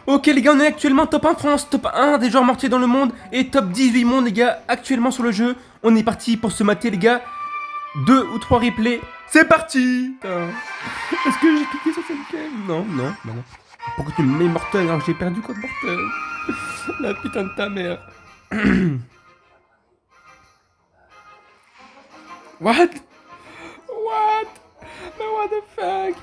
Ok les gars, on est actuellement top 1 France, top 1 des joueurs mortiers dans le monde et top 18 monde les gars, actuellement sur le jeu. On est parti pour se mater les gars. 2 ou 3 replays. C'est parti. Est-ce que j'ai cliqué sur cette game? Non, non, bah non. Pourquoi tu me mets mortel alors que j'ai perdu quoi de mortel? La putain de ta mère. What? What? Mais what the fuck?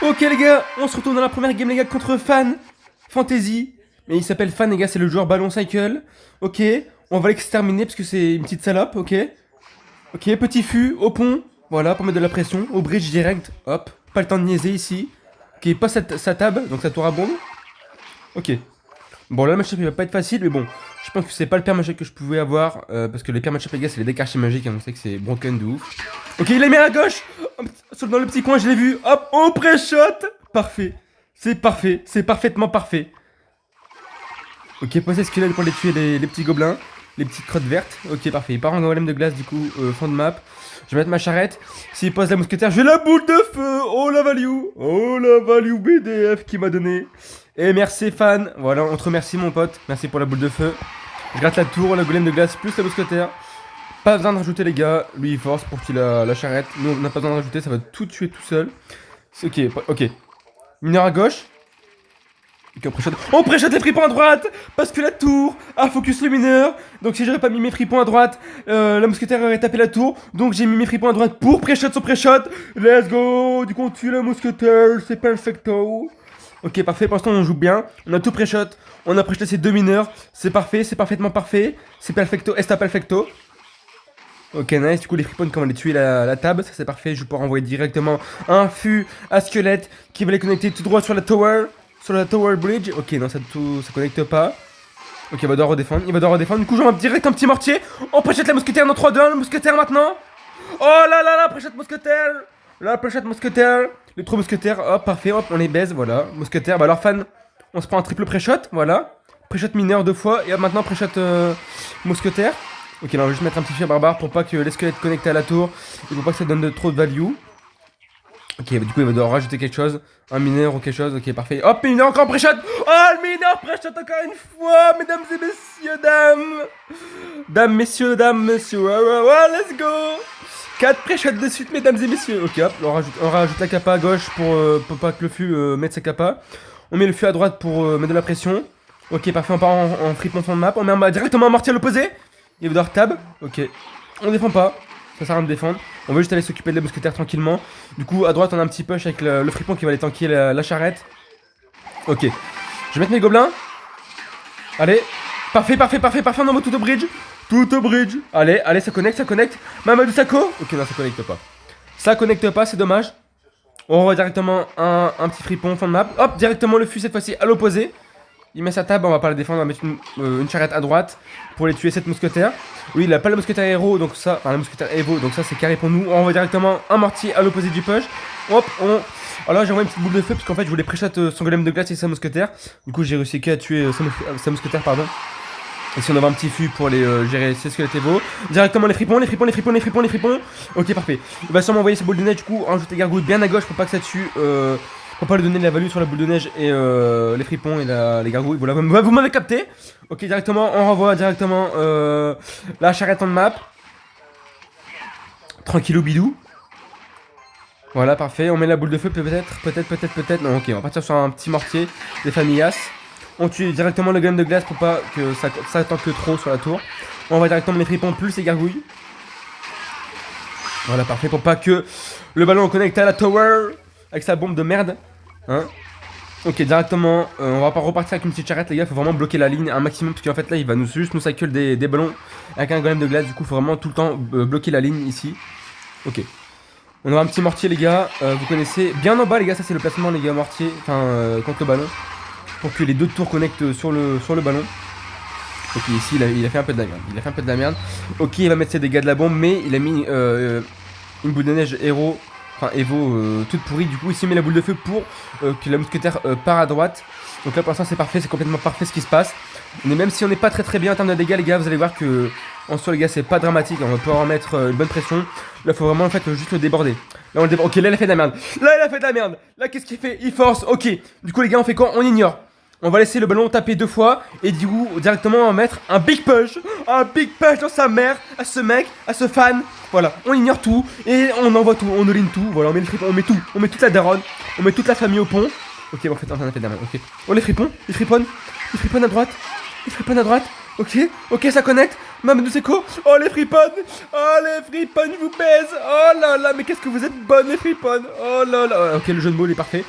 Ok les gars, on se retrouve dans la première game les gars contre Fan Fantasy. Mais il s'appelle Fan les gars, c'est le joueur ballon cycle. Ok, on va l'exterminer parce que c'est une petite salope, ok. Ok, petit fût, au pont, voilà, pour mettre de la pression, au bridge direct, hop. Pas le temps de niaiser ici. Ok, pas sa table, donc ça tourne à bombe. Ok. Bon là le match-up il va pas être facile, mais bon, je pense que c'est pas le pire match-up que je pouvais avoir, parce que les pires match-up les gars c'est les decks archi magiques, hein, on sait que c'est broken de ouf. Ok, il est mis à gauche, hop, dans le petit coin, je l'ai vu, hop, on pré-shot. Parfait, c'est parfaitement parfait. Ok, poser squelette pour les tuer les petits gobelins, les petites crottes vertes. Ok, parfait, il part en golem de glace du coup, fond de map. Je vais mettre ma charrette, s'il pose la mousquetaire, j'ai la boule de feu. Oh la value BDF qui m'a donné. Et merci Fan, voilà, on te remercie mon pote, merci pour la boule de feu. Je gratte la tour, la golem de glace plus la mousquetaire. Pas besoin de rajouter les gars, lui il force pour qu'il a la charrette. Nous on n'a pas besoin de rajouter, ça va tout tuer tout seul. Ok, ok. Mineur à gauche. Ok, on préchote les fripons à droite. Parce que la tour a focus le mineur. Donc si j'aurais pas mis mes fripons à droite, la mousquetaire aurait tapé la tour. Donc j'ai mis mes fripons à droite pour préshot son préshot. Let's go. Du coup on tue la mousquetaire, c'est perfecto. Ok, parfait, pour l'instant on joue bien. On a tout pré-shot, on a pré-shoté ces deux mineurs. C'est parfait, c'est parfaitement parfait. C'est perfecto, esta perfecto. Ok, nice, du coup les fripons quand on va les tuer la table, ça c'est parfait. Je vais pouvoir envoyer directement un fût à squelette qui va les connecter tout droit sur la tower. Sur la tower bridge. Ok, non, ça connecte pas. Ok, il va devoir redéfendre, Du coup j'envoie direct un petit mortier. On pré-shot la mousquetaire dans 3-2-1, le mousquetaire maintenant. Oh là là là, pré-shot mousquetaire. Là, pré-shot mousquetaire. Les trois mousquetaires, hop, parfait, hop, on les baise, voilà. Mousquetaire, bah alors Fan, on se prend un triple pré-shot, voilà. Pré-shot mineur 2 fois, et hop, maintenant pré-shot mousquetaire. Ok, là on va juste mettre un petit feu barbare pour pas que les squelettes connectés à la tour, et pour pas que ça donne de trop de value. Ok, bah, du coup il va devoir rajouter quelque chose, un mineur ou quelque chose, ok, parfait. Hop, mineur encore pré-shot. Oh, le mineur pré-shot encore une fois, mesdames et messieurs, dames. Dames, messieurs, let's go. 4 pré-shots de suite, mesdames et messieurs. Ok, hop, on rajoute la capa à gauche pour pas que le fût mette sa capa. On met le fût à droite pour mettre de la pression. Ok, parfait, on part en fripon fond de map. On met directement un mortier à l'opposé. Il va devoir tab. Ok, on défend pas. Ça sert à rien de défendre. On va juste aller s'occuper de la mousquetaire tranquillement. Du coup, à droite, on a un petit push avec le fripon qui va aller tanker la charrette. Ok, je vais mettre mes gobelins. Allez, parfait, on envoie tout au bridge. Tout au bridge. Allez, ça connecte. Mamadou Sakho. Ok, non, ça connecte pas. Ça connecte pas, c'est dommage. On revoit directement un petit fripon fond de map. Hop, directement le fût cette fois-ci à l'opposé. Il met sa table, on va pas la défendre, on va mettre une charrette à droite pour les tuer cette mousquetaire. Oui, il a pas le mousquetaire héros, donc ça, enfin la mousquetaire Evo, donc ça c'est carré pour nous. On envoie directement un mortier à l'opposé du push. Hop, alors j'ai envoyé une petite boule de feu parce qu'en fait je voulais pré-shot son golem de glace et sa mousquetaire. Du coup j'ai réussi qu'à tuer sa mousquetaire, pardon. Et si on avait un petit fût pour aller gérer ses squelettes Evo. Directement les fripons. Ok, parfait. Il va sûrement envoyer ses boules de neige, du coup, rajouter gargouille bien à gauche pour pas que ça tue. Pour pas lui donner de la value sur la boule de neige et les fripons et les gargouilles. Voilà, vous m'avez capté. Ok, directement, on renvoie directement la charrette en map. Tranquillou bidou. Voilà, parfait. On met la boule de feu, peut-être. Non, ok, on va partir sur un petit mortier des famillas. On tue directement le golem de glace pour pas que ça tanque trop sur la tour. On va directement les fripons plus les gargouilles. Voilà, parfait, pour pas que le ballon connecte à la tower avec sa bombe de merde. Hein. Ok, directement, on va pas repartir avec une petite charrette les gars, faut vraiment bloquer la ligne un maximum parce qu'en fait là il va juste nous cycle des ballons avec un golem de glace, du coup faut vraiment tout le temps bloquer la ligne ici. Ok, on aura un petit mortier les gars, vous connaissez, bien en bas les gars, ça c'est le placement les gars mortier, contre le ballon, pour que les deux tours connectent sur le ballon. Ok, ici il a fait un peu de la merde, ok il va mettre ses dégâts de la bombe mais il a mis une boule de neige héros Enfin, Evo toute pourrie. Du coup, ici, on met la boule de feu pour que la mousquetaire part à droite. Donc là, pour l'instant, c'est parfait. C'est complètement parfait ce qui se passe. Mais même si on n'est pas très bien en termes de dégâts, les gars, vous allez voir que en soi, les gars, c'est pas dramatique. On va pouvoir en mettre une bonne pression. Là, il faut vraiment en fait juste le déborder. Là, on le déborde. Ok, là, il a fait de la merde. Là, il a fait de la merde. Là, qu'est-ce qu'il fait? Il force. Ok. Du coup, les gars, on fait quoi? On ignore. On va laisser le ballon taper 2 fois. Et du coup, directement, on va mettre un big push. Un big push dans sa mère. À ce mec, à ce fan. Voilà, on ignore tout. Et on envoie tout. On all-in tout. Voilà, on met le fripon. On met tout. On met toute la daronne. On met toute la famille au pont. Ok, bon, en fait, on a fait de la merde. Ok. Oh, les fripons. Ils friponnent. Ils friponnent à droite. Ils friponnent à droite. Ok, ok, ça connecte. Mamadou Seko. Oh, les friponnes. Oh, les friponnes, je vous baise. Oh là là, mais qu'est-ce que vous êtes bonnes, les friponnes. Oh là là. Ok, le jeu de mots, il est parfait.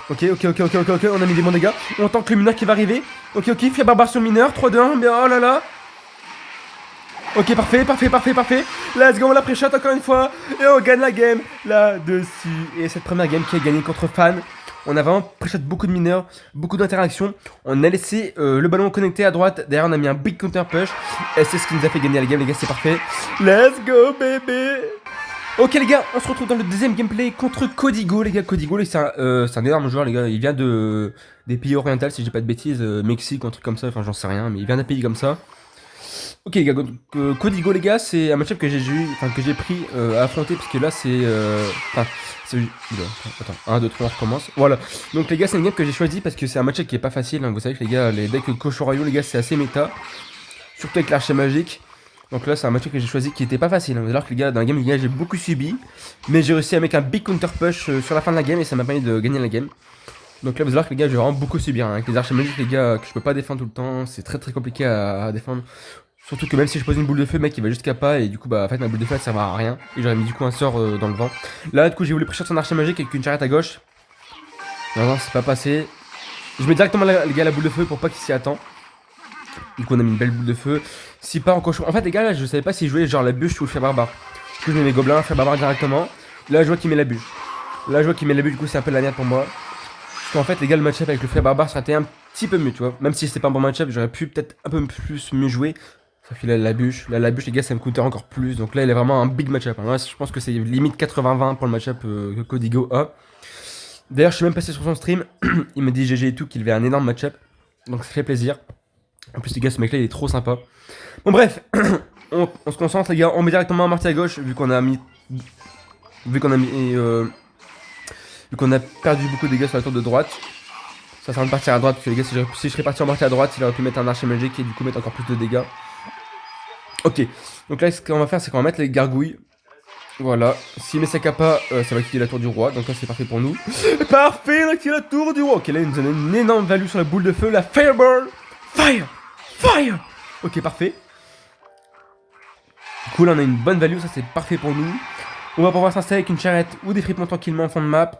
Ok, on a mis des bons dégâts. On tank le mineur qui va arriver. Ok, Fia barbare sur le mineur. 3, 2, 1, bien, oh là là. Ok, parfait. Let's go, on la pré-shot encore une fois. Et on gagne la game là-dessus. Et cette première game qui a gagné contre Fan. On a vraiment pré-shot beaucoup de mineurs, beaucoup d'interactions. On a laissé le ballon connecté à droite. Derrière, on a mis un big counter push. Et c'est ce qui nous a fait gagner la game, les gars, c'est parfait. Let's go, bébé. Ok les gars, on se retrouve dans le deuxième gameplay contre Codigo. Les gars, Codigo, c'est un énorme joueur, les gars. Il vient des pays orientaux, si je dis pas de bêtises, Mexique, un truc comme ça, enfin j'en sais rien, mais il vient d'un pays comme ça. Ok les gars, Codigo, les gars, c'est un match-up que j'ai pris à affronter, parce que là c'est... Attends, 1, 2, 3, on recommence. Voilà, donc les gars, c'est une game que j'ai choisi parce que c'est un match-up qui est pas facile, hein. Vous savez que les gars, les decks cochon royaux, les gars, c'est assez méta. Surtout avec l'archer magique. Donc là, c'est un match que j'ai choisi qui était pas facile. Vous allez voir que les gars, dans la game, les gars, j'ai beaucoup subi. Mais j'ai réussi à mettre un big counter push sur la fin de la game et ça m'a permis de gagner la game. Donc là, vous allez voir que les gars, j'ai vraiment beaucoup subi. Hein. Avec les archers magiques, les gars, que je peux pas défendre tout le temps. C'est très compliqué à défendre. Surtout que même si je pose une boule de feu, mec, il va juste pas. Et du coup, bah, en fait, ma boule de feu, elle sert à rien. Et j'aurais mis du coup un sort dans le vent. Là, du coup, j'ai voulu pré-shot son archer magique avec une charrette à gauche. Non, c'est pas passé. Je mets directement les gars la boule de feu pour pas qu'il s'y attend. Du coup, on a mis une belle boule de feu. Si pas en cochon. En fait, les gars, là, je savais pas si jouer genre la bûche ou le fer barbare. Du coup, je mets mes gobelins, fer barbare directement. Là, je vois qu'il met la bûche. Du coup, c'est un peu la merde pour moi. Parce qu'en fait, les gars, le match-up avec le fer barbare serait un petit peu mieux, tu vois. Même si c'était pas un bon match-up, j'aurais pu peut-être un peu plus mieux jouer. Sauf qu'il a la bûche. Là, la bûche, les gars, ça me coûtait encore plus. Donc là, il est vraiment un big match-up. Hein. Je pense que c'est limite 80-20 pour le match-up que Codigo a. D'ailleurs, je suis même passé sur son stream. Il m'a dit GG et tout qu'il avait un énorme match-up. Donc ça fait plaisir. En plus les gars, ce mec là il est trop sympa. Bon bref, on se concentre les gars, on met directement un marty à gauche vu qu'on a perdu beaucoup de dégâts sur la tour de droite. Ça sert à partir à droite parce que les gars, si je serais parti en marty à droite, il aurait pu mettre un archer magique et du coup mettre encore plus de dégâts. Ok, donc là ce qu'on va faire c'est qu'on va mettre les gargouilles. Voilà, s'il met sa capa, ça va quitter la tour du roi, donc là c'est parfait pour nous. Parfait, on a quitté la tour du roi. Ok, là il nous donne une énorme value sur la boule de feu, la fireball. Fire. Ok, parfait. Cool, on a une bonne value, ça c'est parfait pour nous. On va pouvoir s'installer avec une charrette ou des fripons tranquillement en fond de map.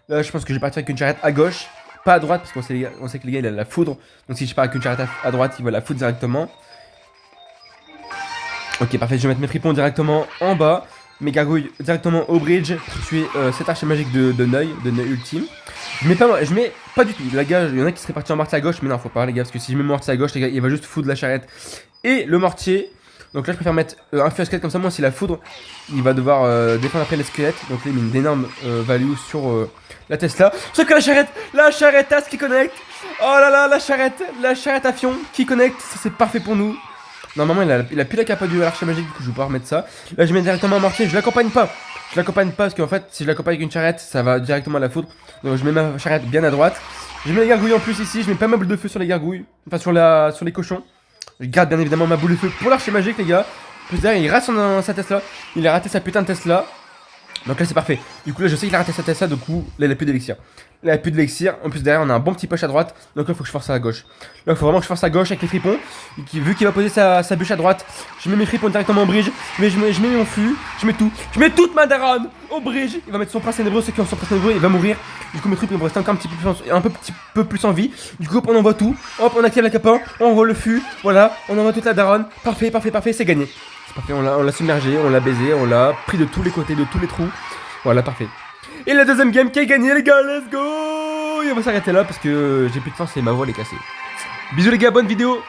Là, je pense que je vais partir avec une charrette à gauche, pas à droite, parce qu'on sait que les gars, il a la foudre. Donc si je pars avec une charrette à droite, il va la foudre directement. Ok, parfait, je vais mettre mes fripons directement en bas. Mes gargouilles directement au bridge pour tuer cet archer magique de Neuil ultime. Je mets pas du tout. Les gars, il y en a qui seraient partis en mortier à gauche, mais non, faut pas les gars, parce que si je mets mon mortier à gauche, les gars, il va juste foudre la charrette et le mortier. Donc là, je préfère mettre un feu à squelette comme ça. Moi, si la foudre, il va devoir défendre après les squelettes. Donc là, il met une énorme value sur la Tesla. Sauf que la charrette à ce qui connecte. Oh là là, la charrette à fion qui connecte. Ça, c'est parfait pour nous. Normalement, il a plus la capa du archer magique, du coup, je vais pouvoir remettre ça. Là, je mets directement un mortier, je l'accompagne pas. Parce qu'en fait, si je l'accompagne avec une charrette, ça va directement à la foudre. Donc, je mets ma charrette bien à droite. Je mets les gargouilles en plus ici, je mets pas ma boule de feu sur les gargouilles. Enfin, sur les cochons. Je garde bien évidemment ma boule de feu pour l'archer magique, les gars. Plus derrière, il rate sa Tesla. Il a raté sa putain de Tesla. Donc là c'est parfait. Du coup là je sais qu'il a raté sa Tesla, du coup là il a plus d'élixir. En plus derrière on a un bon petit push à droite. Donc là il faut que je force à gauche. Là il faut vraiment que je force à gauche avec les fripons. Vu qu'il va poser sa bûche à droite, je mets mes fripons directement au bridge. Mais je mets mon fût, je mets toute ma daronne au bridge. Il va mettre son prince ténébreux, ceux qui ont son prince ténébreux, il va mourir. Du coup mes trucs vont rester encore un petit peu plus en vie. Du coup on envoie tout. Hop, on active la capa, on envoie le fût. Voilà, on envoie toute la daronne. Parfait, c'est gagné. C'est parfait, on l'a submergé, on l'a baisé, on l'a pris de tous les côtés, de tous les trous. Voilà, parfait. Et la deuxième game qui a gagné, les gars, let's go. Et on va s'arrêter là parce que j'ai plus de force et ma voix elle est cassée. Bisous les gars, bonne vidéo.